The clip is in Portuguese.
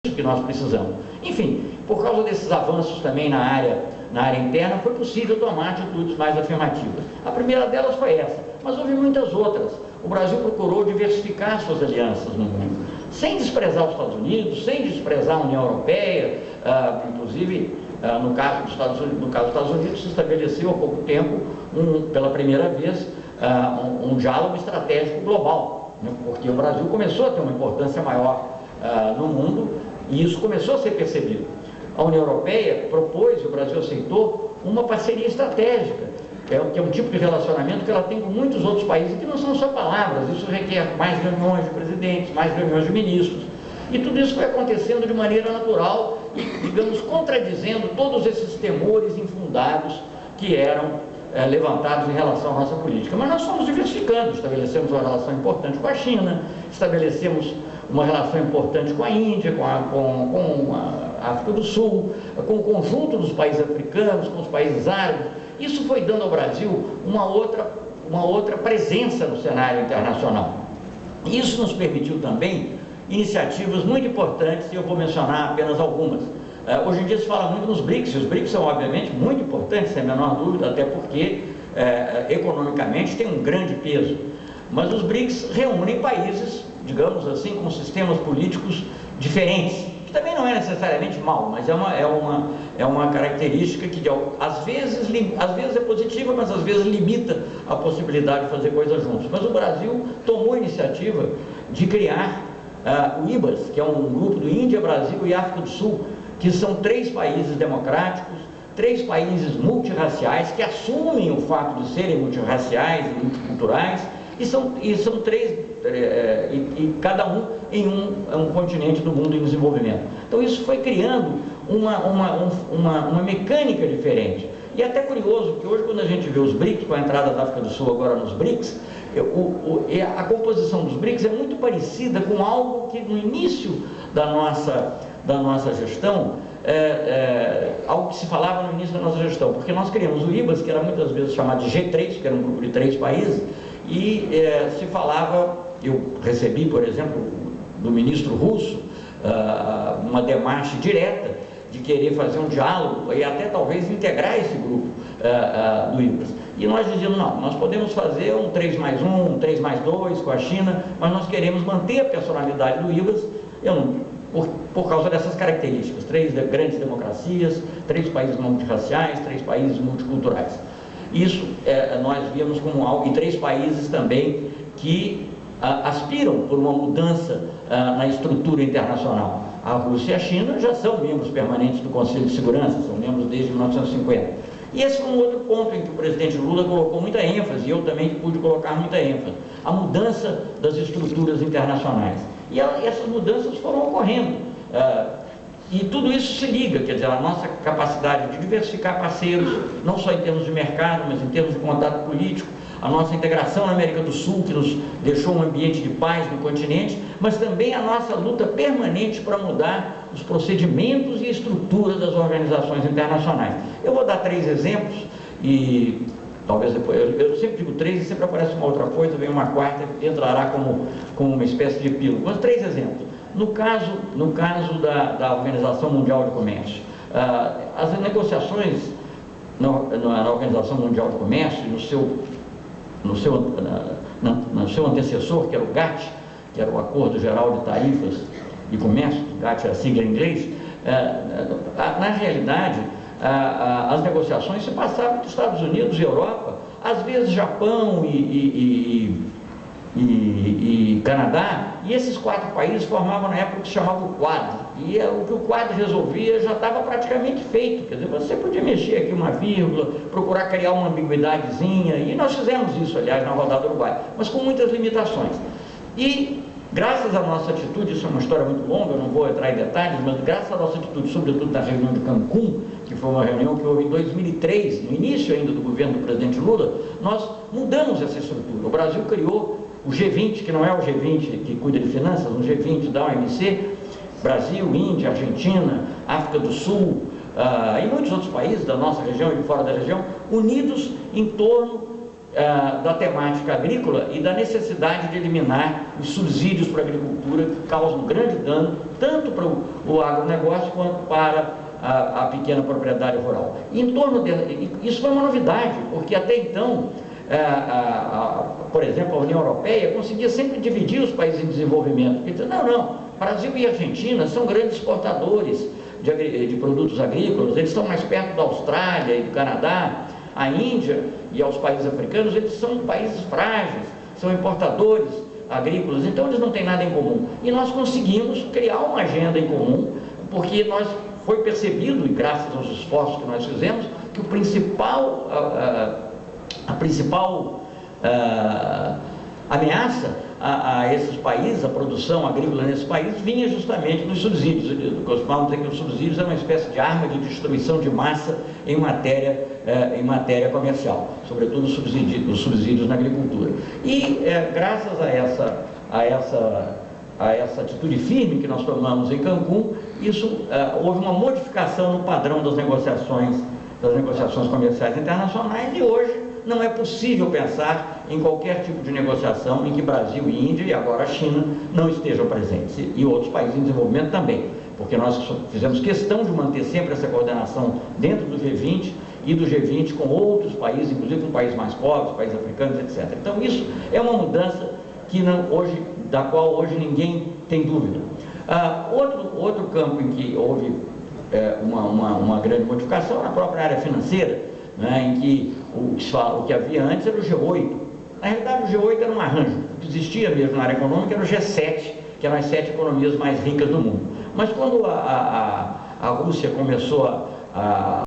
que nós precisamos. Enfim, por causa desses avanços também na área interna, foi possível tomar atitudes mais afirmativas. A primeira delas foi essa, mas houve muitas outras. O Brasil procurou diversificar suas alianças no mundo, sem desprezar os Estados Unidos, sem desprezar a União Europeia, inclusive no caso dos Estados Unidos se estabeleceu há pouco tempo, pela primeira vez, um diálogo estratégico global, né? Porque o Brasil começou a ter uma importância maior no mundo, e isso começou a ser percebido. A União Europeia propôs, e o Brasil aceitou, uma parceria estratégica, que é um tipo de relacionamento que ela tem com muitos outros países, que não são só palavras, isso requer mais reuniões de presidentes, mais reuniões de ministros, e tudo isso foi acontecendo de maneira natural e, digamos, contradizendo todos esses temores infundados que eram levantados em relação à nossa política. Mas nós fomos diversificando, estabelecemos uma relação importante com a China, estabelecemos uma relação importante com a Índia, com a África do Sul, com o conjunto dos países africanos, com os países árabes. Isso foi dando ao Brasil uma outra presença no cenário internacional. Isso nos permitiu também iniciativas muito importantes, e eu vou mencionar apenas algumas. Hoje em dia se fala muito nos BRICS, e os BRICS são obviamente muito importantes, sem a menor dúvida, até porque economicamente tem um grande peso. Mas os BRICS reúnem países, digamos assim, com sistemas políticos diferentes, que também não é necessariamente mal, mas é uma característica que às vezes é positiva, mas às vezes limita a possibilidade de fazer coisas juntos. Mas o Brasil tomou a iniciativa de criar o IBAS, que é um grupo do Índia, Brasil e África do Sul, que são 3 países democráticos, 3 países multirraciais, que assumem o fato de serem multirraciais e multiculturais, e são 3, e cada um em um continente do mundo em desenvolvimento. Então isso foi criando uma mecânica diferente. E é até curioso que hoje, quando a gente vê os BRICS, com a entrada da África do Sul agora nos BRICS, a composição dos BRICS é muito parecida com algo que no início da nossa gestão, algo que se falava no início da nossa gestão, porque nós criamos o IBAS, que era muitas vezes chamado de G3, que era um grupo de 3 países, e se falava, eu recebi, por exemplo, do ministro russo, uma demarche direta de querer fazer um diálogo e até talvez integrar esse grupo do IBAS. E nós dizíamos, não, nós podemos fazer um 3+1, um 3+2 com a China, mas nós queremos manter a personalidade do IBAS, por causa dessas características, 3 grandes democracias, 3 países multirraciais, 3 países multiculturais. Isso nós víamos como algo, e 3 países também que aspiram por uma mudança na estrutura internacional. A Rússia e a China já são membros permanentes do Conselho de Segurança, são membros desde 1950. E esse foi um outro ponto em que o presidente Lula colocou muita ênfase, e eu também pude colocar muita ênfase, a mudança das estruturas internacionais. E essas mudanças foram ocorrendo. E tudo isso se liga, quer dizer, a nossa capacidade de diversificar parceiros, não só em termos de mercado, mas em termos de contato político, a nossa integração na América do Sul, que nos deixou um ambiente de paz no continente, mas também a nossa luta permanente para mudar os procedimentos e estruturas das organizações internacionais. Eu vou dar 3 exemplos, e talvez depois, eu sempre digo 3 e sempre aparece uma outra coisa, vem uma quarta, entrará como uma espécie de epílogo. Mas 3 exemplos. No caso da Organização Mundial de Comércio, as negociações na Organização Mundial de Comércio, no seu antecessor, que era o GATT, que era o Acordo Geral de Tarifas e Comércio, GATT é a sigla em inglês, na realidade, as negociações se passavam entre Estados Unidos e Europa, às vezes Japão e Canadá, e esses 4 países formavam na época o que se chamava o Quad, e o que o Quad resolvia já estava praticamente feito, quer dizer, você podia mexer aqui uma vírgula, procurar criar uma ambiguidadezinha, e nós fizemos isso, aliás, na rodada uruguaia, mas com muitas limitações. E graças à nossa atitude, isso é uma história muito longa, eu não vou entrar em detalhes, mas graças à nossa atitude, sobretudo na reunião de Cancún, que foi uma reunião que houve em 2003, no início ainda do governo do presidente Lula, nós mudamos essa estrutura. O Brasil criou o G20, que não é o G20 que cuida de finanças, um G20 da OMC, Brasil, Índia, Argentina, África do Sul, e muitos outros países da nossa região e de fora da região, unidos em torno da temática agrícola e da necessidade de eliminar os subsídios para a agricultura, que causam grande dano, tanto para o agronegócio quanto para a pequena propriedade rural. E em torno isso foi uma novidade, porque até então, por exemplo, a União Europeia conseguia sempre dividir os países em desenvolvimento. Porque dizia, não, Brasil e Argentina são grandes exportadores de produtos agrícolas, eles estão mais perto da Austrália e do Canadá. A Índia e aos países africanos, eles são países frágeis, são importadores agrícolas, então eles não têm nada em comum. E nós conseguimos criar uma agenda em comum, porque foi percebido, e graças aos esforços que nós fizemos, que a principal ameaça a esses países, a produção agrícola nesses países, vinha justamente dos subsídios. Costumamos dizer que os subsídios eram uma espécie de arma de destruição de massa em matéria comercial, sobretudo os subsídios na agricultura. E graças a essa atitude firme que nós tomamos em Cancún, houve uma modificação no padrão das negociações comerciais internacionais, e hoje não é possível pensar em qualquer tipo de negociação em que Brasil e Índia, e agora a China, não estejam presentes, e outros países em desenvolvimento também, porque nós fizemos questão de manter sempre essa coordenação dentro do G20 e do G20 com outros países, inclusive com países mais pobres, países africanos, etc. Então isso é uma mudança da qual hoje ninguém tem dúvida. Outro campo em que houve uma grande modificação na própria área financeira, né, em que o que havia antes era o G8. Na realidade, o G8 era um arranjo. O que existia mesmo na área econômica era o G7, que eram as 7 economias mais ricas do mundo. Mas quando a Rússia começou a